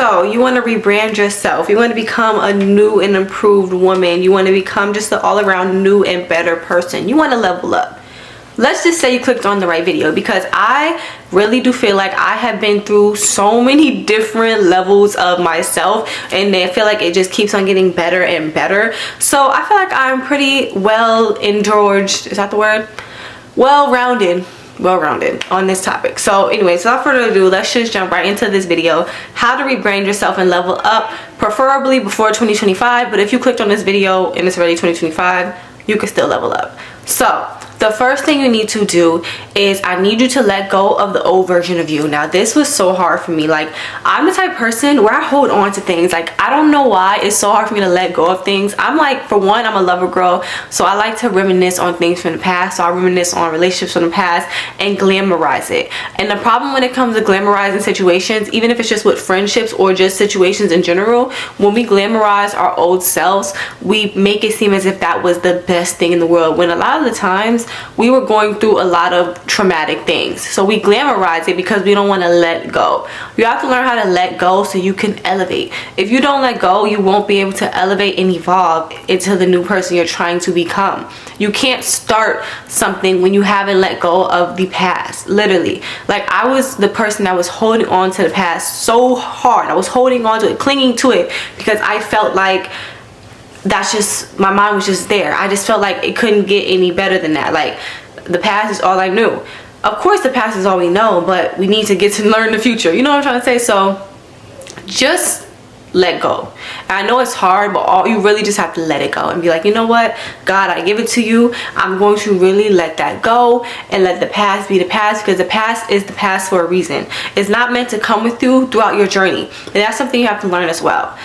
So you want to rebrand yourself. You want to become a new and improved woman. You want to become just an all-around new and better person. You want to level up. Let's just say you clicked on the right video, because I really do feel like I have been through so many different levels of myself, and I feel like it just keeps on getting better and better. So I feel like I'm pretty well indulged, is that the word? Well-rounded on this topic. So anyways, without further ado, let's just jump right into this video. How to rebrand yourself and level up, preferably before 2025. But if you clicked on this video and it's already 2025, you can still level up. So the first thing you need to do is I need you to let go of the old version of you. Now this was so hard for me. Like, I'm the type of person where I hold on to things. Like, I don't know why it's so hard for me to let go of things. I'm like, for one, I'm a lover girl, so I like to reminisce on things from the past. So I reminisce on relationships from the past and glamorize it. And the problem when it comes to glamorizing situations, even if it's just with friendships or just situations in general, when we glamorize our old selves, we make it seem as if that was the best thing in the world, when a lot of the times we were going through a lot of traumatic things. So we glamorize it because we don't want to let go. You have to learn how to let go so you can elevate. If you don't let go, you won't be able to elevate and evolve into the new person you're trying to become. You can't start something when you haven't let go of the past. Literally, like, I was the person that was holding on to the past so hard. I was holding on to it, clinging to it, because I felt like that's just, my mind was just there. I just felt like it couldn't get any better than that. Like, the past is all I knew. Of course the past is all we know, but we need to get to learn the future. You know what I'm trying to say? So just let go. And I know it's hard, but you really just have to let it go and be like, you know what, God, I give it to you. I'm going to really let that go and let the past be the past, because the past is the past for a reason. It's not meant to come with you throughout your journey, and that's something you have to learn as well.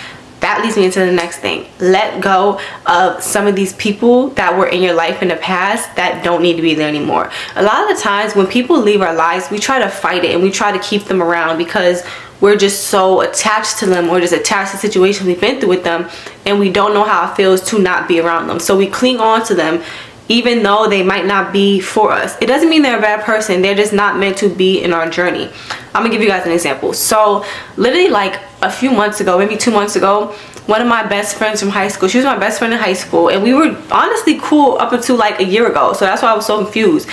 That leads me into the next thing. Let go of some of these people that were in your life in the past that don't need to be there anymore. A lot of the times when people leave our lives, we try to fight it and we try to keep them around because we're just so attached to them, or just attached to situations we've been through with them, and we don't know how it feels to not be around them. So we cling on to them even though they might not be for us. It doesn't mean they're a bad person. They're just not meant to be in our journey. I'm gonna give you guys an example. So literally like a few months ago, maybe 2 months ago, one of my best friends from high school, she was my best friend in high school, and we were honestly cool up until like a year ago. So that's why I was so confused.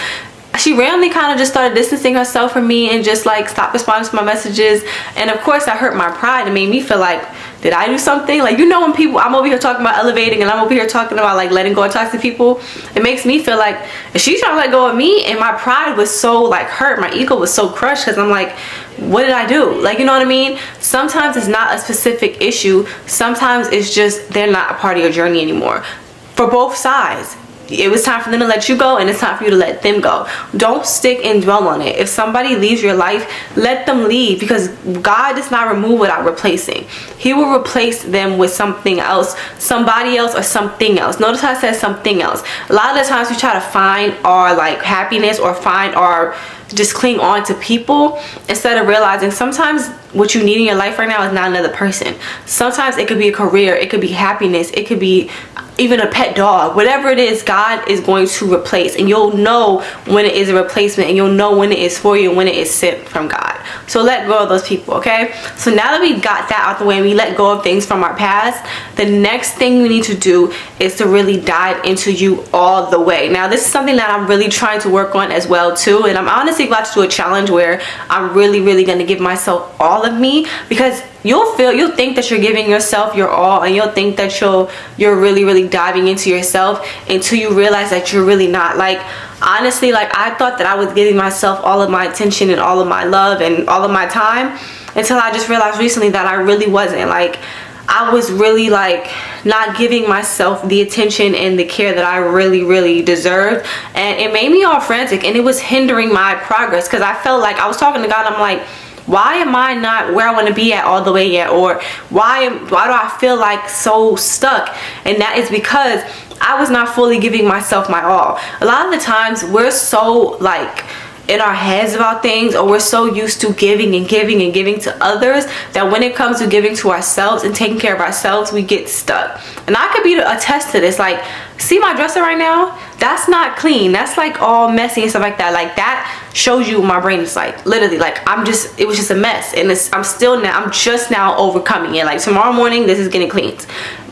She randomly kind of just started distancing herself from me and just like stopped responding to my messages. And of course that hurt my pride and made me feel like, did I do something? Like, you know, when people, I'm over here talking about elevating and I'm over here talking about like letting go of toxic people, it makes me feel like, is she trying to let go of me? And my pride was so like hurt, my ego was so crushed, because I'm like, what did I do? Like, you know what I mean? Sometimes it's not a specific issue. Sometimes it's just they're not a part of your journey anymore. For both sides. It was time for them to let you go, and it's time for you to let them go. Don't stick and dwell on it. If somebody leaves your life, let them leave, because God does not remove without replacing. He will replace them with something else, somebody else, or something else. Notice how I said something else. A lot of the times we try to find our like happiness or find our, just cling on to people, instead of realizing sometimes what you need in your life right now is not another person. Sometimes it could be a career, it could be happiness, it could be even a pet dog. Whatever it is, God is going to replace, and you'll know when it is a replacement, and you'll know when it is for you and when it is sent from God. So let go of those people, okay? So now that we got that out the way and we let go of things from our past, the next thing we need to do is to really dive into you all the way. Now this is something that I'm really trying to work on as well too, and I'm honestly about to do a challenge where I'm really going to give myself all of me, because you'll think that you're giving yourself your all, and you'll think that you're really diving into yourself, until you realize that you're really not. Like, honestly, like, I thought that I was giving myself all of my attention and all of my love and all of my time, until I just realized recently that I really wasn't. Like, I was really like not giving myself the attention and the care that I really deserved, and it made me all frantic, and it was hindering my progress, because I felt like I was talking to God, and I'm like, why am I not where I want to be at all the way yet? Or why do I feel like so stuck? And that is because I was not fully giving myself my all. A lot of the times we're so like in our heads about things, or we're so used to giving and giving to others, that when it comes to giving to ourselves and taking care of ourselves, we get stuck. And I could be a test to this. Like, see my dresser right now? that's not clean. That's like all messy and stuff like that. Like that shows you what my brain is like. Literally, like it was just a mess, and I'm just now overcoming it. Like tomorrow morning, this is getting cleaned.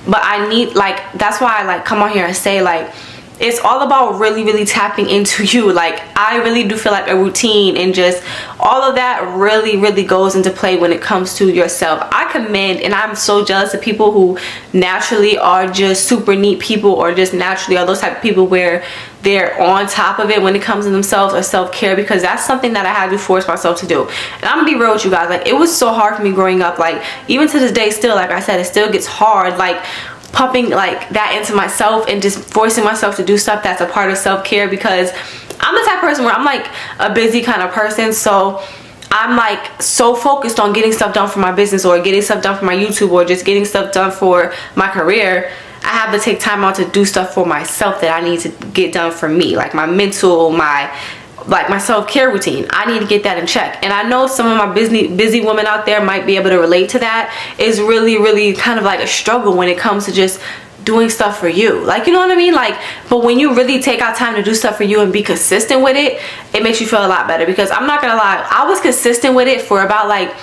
But I need, like, that's why I like come on here and say, like, it's all about really tapping into you. Like, I really do feel like a routine and just all of that really goes into play when it comes to yourself. I commend, and I'm so jealous of people who naturally are just super neat people, or just naturally are those type of people where they're on top of it when it comes to themselves or self-care, because that's something that I had to force myself to do. And I'm gonna be real with you guys, like, it was so hard for me growing up. Like, even to this day still, like I said, it still gets hard, like pumping like that into myself and just forcing myself to do stuff that's a part of self-care, because I'm the type of person where I'm like a busy kind of person. So I'm like so focused on getting stuff done for my business, or getting stuff done for my YouTube, or just getting stuff done for my career. I have to take time out to do stuff for myself that I need to get done for me, like my mental, my self-care routine. I need to get that in check. And I know some of my busy women out there might be able to relate to that. It's really kind of like a struggle when it comes to just doing stuff for you, like, you know what I mean? Like, but when you really take out time to do stuff for you and be consistent with it, it makes you feel a lot better. Because I'm not gonna lie, I was consistent with it for about like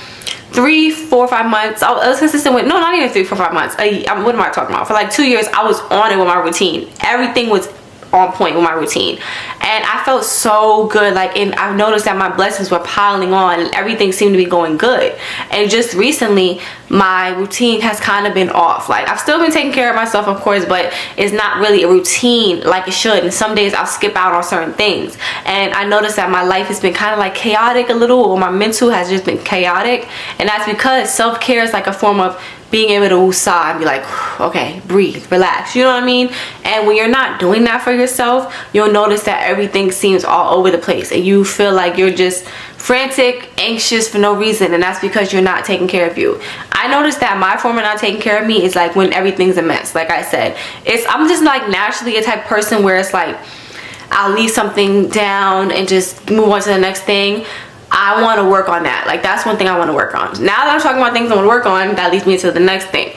3, 4, 5 months. I was consistent with, no, not even 3, 4, 5 months. What am I talking about? For like 2 years, I was on it with my routine. Everything was on point with my routine, and I felt so good. Like, and I've noticed that my blessings were piling on, and everything seemed to be going good. And just recently, my routine has kind of been off. Like, I've still been taking care of myself, of course, but it's not really a routine like it should. And some days I'll skip out on certain things, and I noticed that my life has been kind of like chaotic a little, or my mental has just been chaotic. And that's because self-care is like a form of being able to woosah and be like, okay, breathe, relax, you know what I mean? And when you're not doing that for yourself, you'll notice that everything seems all over the place, and you feel like you're just frantic, anxious for no reason. And that's because you're not taking care of you. I noticed that my form of not taking care of me is like when everything's a mess. Like I said, I'm just like naturally a type of person where it's like I'll leave something down and just move on to the next thing. I want to work on that. Like, that's one thing I want to work on. Now that I'm talking about things I want to work on, that leads me to the next thing.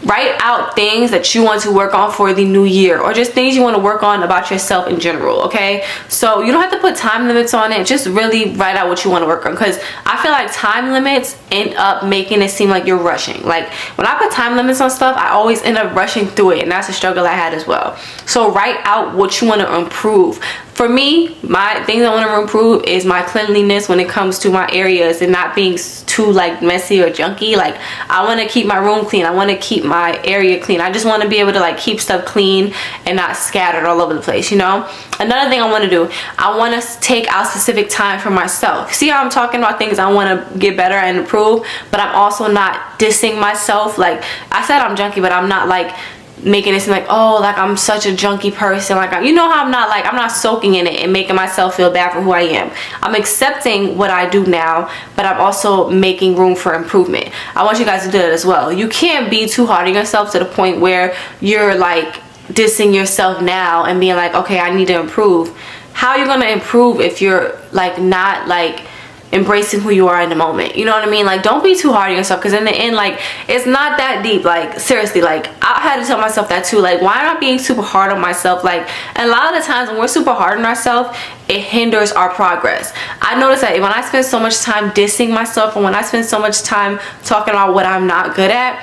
Write out things that you want to work on for the new year, or just things you want to work on about yourself in general, okay? So you don't have to put time limits on it. Just really write out what you want to work on, because I feel like time limits end up making it seem like you're rushing. Like, when I put time limits on stuff, I always end up rushing through it, and that's a struggle I had as well. So write out what you want to improve. For me, my things I want to improve is my cleanliness when it comes to my areas, and not being too like messy or junky. Like, I want to keep my room clean. I want to keep my area clean. I just want to be able to like keep stuff clean and not scattered all over the place, you know? Another thing I want to do, I want to take out specific time for myself. See how I'm talking about things I want to get better and improve, but I'm also not dissing myself. Like I said, I'm junky, but I'm not like making it seem like, oh, like I'm such a junky person. Like, you know how I'm not soaking in it and making myself feel bad for who I am. I'm accepting what I do now, but I'm also making room for improvement. I want you guys to do that as well. You can't be too hard on yourself to the point where you're like dissing yourself now and being like, okay, I need to improve. How are you going to improve if you're like not like embracing who you are in the moment? You know what I mean? Like, don't be too hard on yourself, because in the end, like, it's not that deep. Like, seriously, like, I had to tell myself that too. Like, why am I being super hard on myself? Like, and a lot of the times when we're super hard on ourselves, it hinders our progress. I notice that when I spend so much time dissing myself, and when I spend so much time talking about what I'm not good at,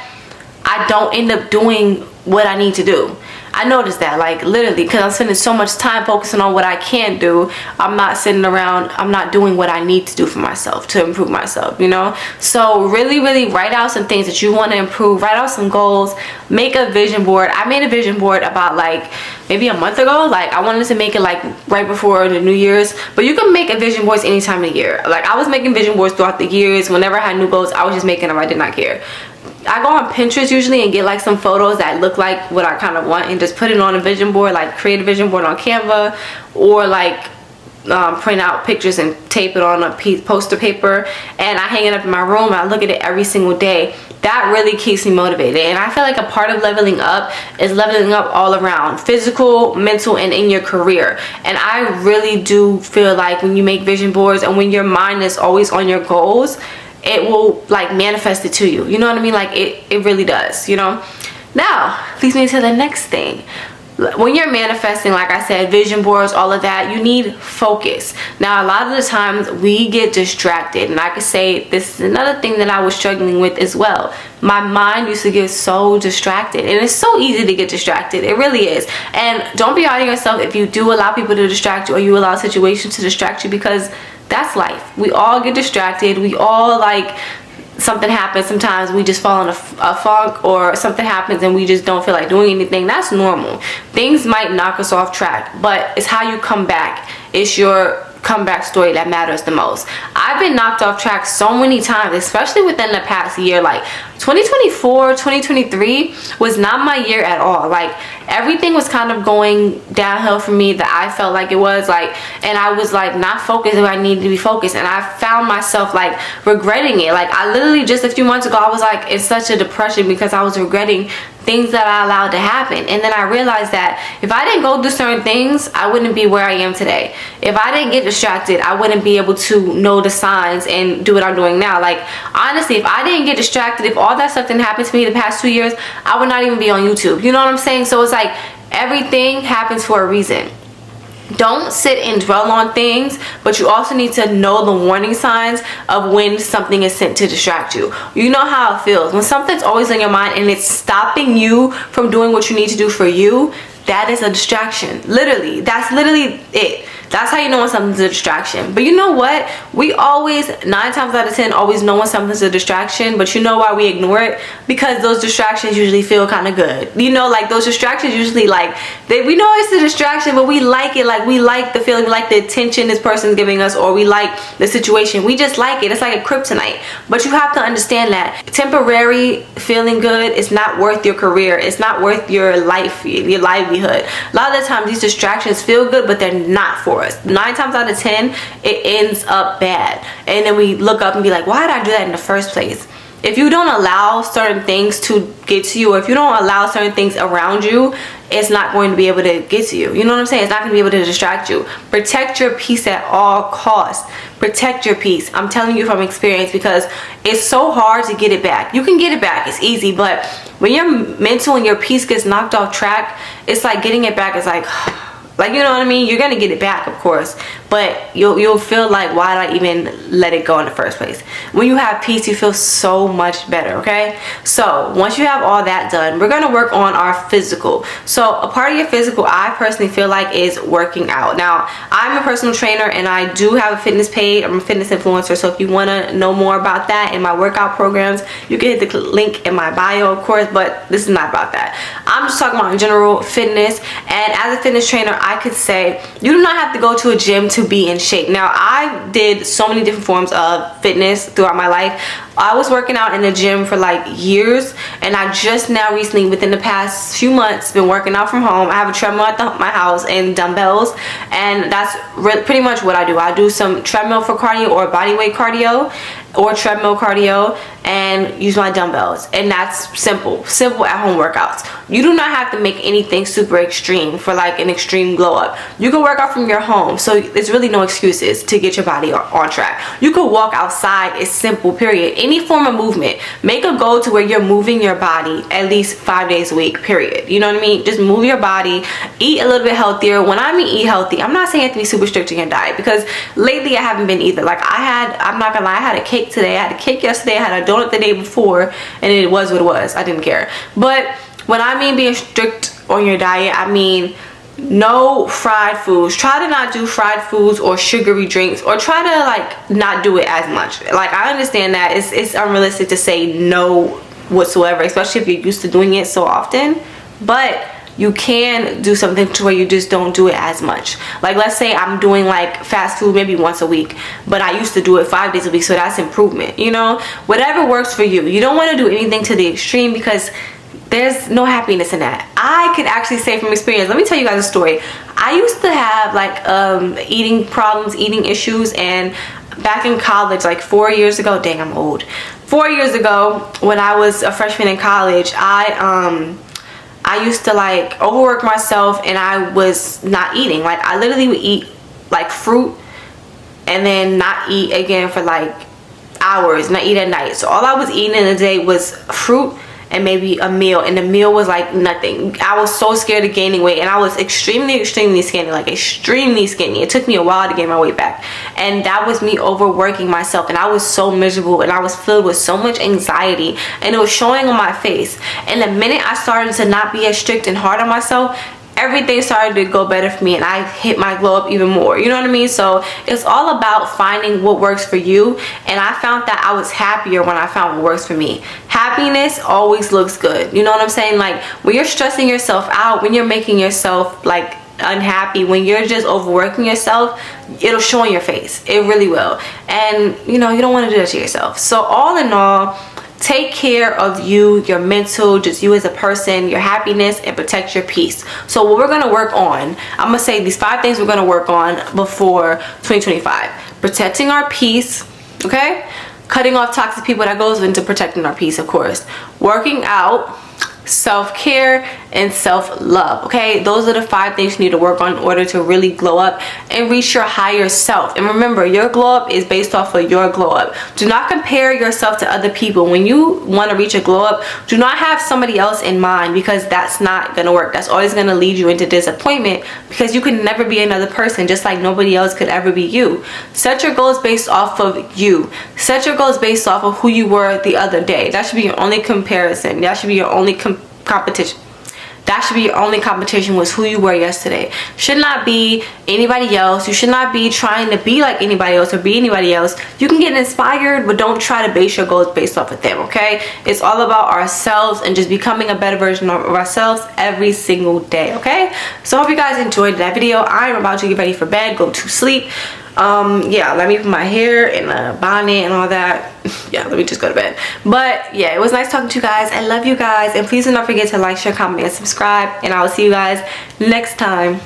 I don't end up doing what I need to do. I noticed that, like, literally, because I'm spending so much time focusing on what I can do, I'm not sitting around, I'm not doing what I need to do for myself to improve myself, you know? So really write out some things that you want to improve. Write out some goals. Make a vision board. I made a vision board about like maybe a month ago. Like, I wanted to make it like right before the New Year's, but you can make a vision boards any time of the year. Like, I was making vision boards throughout the years. Whenever I had new goals, I was just making them. I did not care. I go on Pinterest usually and get like some photos that look like what I kind of want, and just put it on a vision board, like create a vision board on Canva, or like print out pictures and tape it on a piece poster paper, and I hang it up in my room. I look at it every single day. That really keeps me motivated. And I feel like a part of leveling up is leveling up all around, physical, mental, and in your career. And I really do feel like when you make vision boards and when your mind is always on your goals, it will like manifest it to you. You know what I mean? Like, it really does, you know? Now, leads me to the next thing. when you're manifesting, like I said, vision boards, all of that, you need focus. Now, a lot of the times we get distracted, and I could say this is another thing that I was struggling with as well. My mind used to get so distracted, and it's so easy to get distracted. It really is. And don't be hard on yourself if you do allow people to distract you, or you allow situations to distract you, because that's life. We all get distracted. We all, like, something happens, sometimes we just fall in a funk, or something happens and we just don't feel like doing anything. That's normal. Things might knock us off track, but it's how you come back. It's your comeback story that matters the most. I've been knocked off track so many times, especially within the past year. Like 2024, 2023 was not my year at all. Like everything was kind of going downhill for me, that I felt like it was, like, and I was like not focused where I needed to be focused, and I found myself like regretting it. Like I literally just a few months ago I was like in such a depression because I was regretting things that I allowed to happen. And then I realized that if I didn't go do certain things, I wouldn't be where I am today. If I didn't get distracted, I wouldn't be able to know the signs and do what I'm doing now. Like honestly, if I didn't get distracted, if all that stuff didn't happen to me the past 2 years, I would not even be on YouTube. You know what I'm saying? So it's like everything happens for a reason. Don't sit and dwell on things, but you also need to know the warning signs of when something is sent to distract you. You know how it feels when something's always in your mind and it's stopping you from doing what you need to do for you. That is a distraction. Literally, that's literally it. That's how you know when something's a distraction. But you know what? We always, 9 times out of 10, always know when something's a distraction. But you know why we ignore it? Because those distractions usually feel kind of good. You know, like those distractions usually, like, we know it's a distraction, but we like it. Like we like the feeling, we like the attention this person's giving us, or we like the situation. We just like it. It's like a kryptonite. But you have to understand that temporary feeling good is not worth your career. It's not worth your life, your livelihood. A lot of the time, these distractions feel good, but they're not for us. 9 times out of 10, it ends up bad, and then we look up and be like, why did I do that in the first place? If you don't allow certain things to get to you, or if you don't allow certain things around you, it's not going to be able to get to you. You know what I'm saying? It's not going to be able to distract you. Protect your peace at all costs. Protect your peace. I'm telling you from experience, because it's so hard to get it back. You can get it back. It's easy. But when your mental and your peace gets knocked off track, it's like getting it back is like you know what I mean? You're gonna get it back, of course, but you'll feel like, why did I even let it go in the first place? When you have peace, you feel so much better. Okay, so once you have all that done, we're gonna work on our physical. So a part of your physical, I personally feel like, is working out. Now, I'm a personal trainer and I do have a fitness page. I'm a fitness influencer, so if you want to know more about that and my workout programs, you can hit the link in my bio, of course, but this is not about that. I'm just talking about in general fitness. And as a fitness trainer, I could say you do not have to go to a gym to be in shape. Now, I did so many different forms of fitness throughout my life. I was working out in the gym for like years, and I just now recently, within the past few months, been working out from home. I have a treadmill at my house and dumbbells, and that's pretty much what I do. I do some treadmill for cardio, or body weight cardio, or treadmill cardio, and use my dumbbells. And that's simple at home workouts. You do not have to make anything super extreme for like an extreme glow up. You can work out from your home, so there's really no excuses to get your body on track. You could walk outside. It's simple, period. Any form of movement. Make a goal to where you're moving your body at least 5 days a week, period. You know what I mean? Just move your body. Eat a little bit healthier. When I mean eat healthy, I'm not saying you have to be super strict in your diet, because lately I haven't been either. Like I'm not gonna lie, I had a cake today, I had a cake yesterday, I had a donut the day before, and it was what it was. I didn't care. But when I mean being strict on your diet, I mean no fried foods. Try to not do fried foods or sugary drinks, or try to like not do it as much. Like I understand that it's unrealistic to say no whatsoever, especially if you're used to doing it so often, but you can do something to where you just don't do it as much. Like let's say I'm doing like fast food maybe once a week, but I used to do it 5 days a week, so that's improvement. You know, whatever works for you. You don't want to do anything to the extreme, because there's no happiness in that. I could actually say from experience, let me tell you guys a story. I used to have like eating problems, eating issues, and back in college, like 4 years ago, dang, I'm old. 4 years ago, when I was a freshman in college, I used to like overwork myself, and I was not eating. Like I literally would eat like fruit and then not eat again for like hours, not eat at night. So all I was eating in a day was fruit and maybe a meal, and the meal was like nothing. I was so scared of gaining weight, and I was extremely skinny, like extremely skinny. It took me a while to gain my weight back, and that was me overworking myself, and I was so miserable, and I was filled with so much anxiety, and it was showing on my face. And the minute I started to not be as strict and hard on myself, everything started to go better for me, and I hit my glow up even more. You know what I mean? So it's all about finding what works for you, and I found that I was happier when I found what works for me. Happiness always looks good. You know what I'm saying? Like, when you're stressing yourself out, when you're making yourself like unhappy, when you're just overworking yourself, it'll show on your face. It really will. And you know, you don't want to do that to yourself. So all in all, take care of you, your mental, just you as a person, your happiness, and protect your peace. So what we're going to work on, I'm going to say these 5 things we're going to work on before 2025. Protecting our peace, okay? Cutting off toxic people, that goes into protecting our peace, of course. Working out, self-care, and self-love. Okay, those are the 5 things you need to work on in order to really glow up and reach your higher self. And remember, your glow up is based off of your glow up. Do not compare yourself to other people. When you want to reach a glow up, do not have somebody else in mind, because that's not gonna work. That's always gonna lead you into disappointment, because you can never be another person, just like nobody else could ever be you. Set your goals based off of you. Set your goals based off of who you were the other day. That should be your only comparison. That should be your only competition. That should be your only competition, was who you were yesterday. Should not be anybody else. You should not be trying to be like anybody else or be anybody else. You can get inspired, but don't try to base your goals based off of them, okay? It's all about ourselves and just becoming a better version of ourselves every single day, okay? So I hope you guys enjoyed that video. I am about to get ready for bed, go to sleep. Yeah, let me put my hair in a bonnet and all that. Yeah, let me just go to bed. But yeah, it was nice talking to you guys. I love you guys, and please do not forget to like, share, comment, and subscribe, and I will see you guys next time.